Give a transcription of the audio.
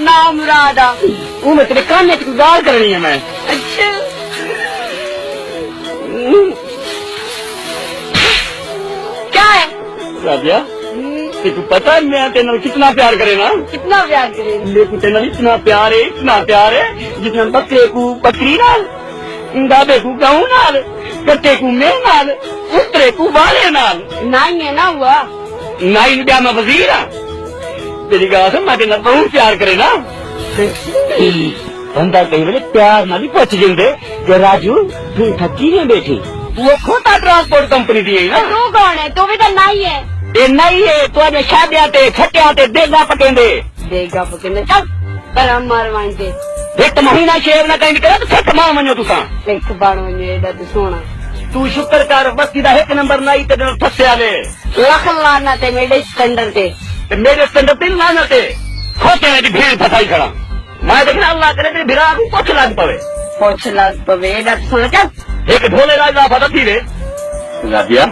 नाम मुराद आ। वो मैं तेरे कान में गाल करनी है मैं। अच्छा क्या है राबिया तेको पता है मैं तेरे कितना प्यार करे ना। कितना प्यार करे लेकिन तेरे इतना प्यार है जितना बकरे को बकरी नाल, गाबे को गाँव नाल, कट्टे को मैं नाल, उतरे को वाले नाल नहीं है ना हुआ नाई ब्याह में वजीर आ। तेरी गाल से मैं तेना बहुत प्यार करे ना। बंदा कई बजे प्यार ना भी पहुंच जिंदे कि राजू तू थकी नहीं बैठी, वो खोता ट्रांसपोर्ट कंपनी दी है ना। तू कौन है? तू भी तो नहीं है। ये नहीं है तो अजे शादियां ते छट्टियां ते देगा पकेंदे देगा पकड़ने चल पर हम मारवाएं दे एक महीना शेर ना कहीं करे तो छठ मां वञो तुसा एक बार वञे एडा तो सोना तू शुक्र कर बस्ती दा एक नंबर नाई ते फसे आले लख लाना ते मेरे स्टैंडर्ड ते मेरे स्टैंडर्ड ते लाना ते खोते ने दी भीड़ फसाई खड़ा। मैं देखना अल्लाह करे तेरी भिरा को पोछ लाग पवे एडा तो सोना चल एक ढोले राजा फटा थी रे राबिया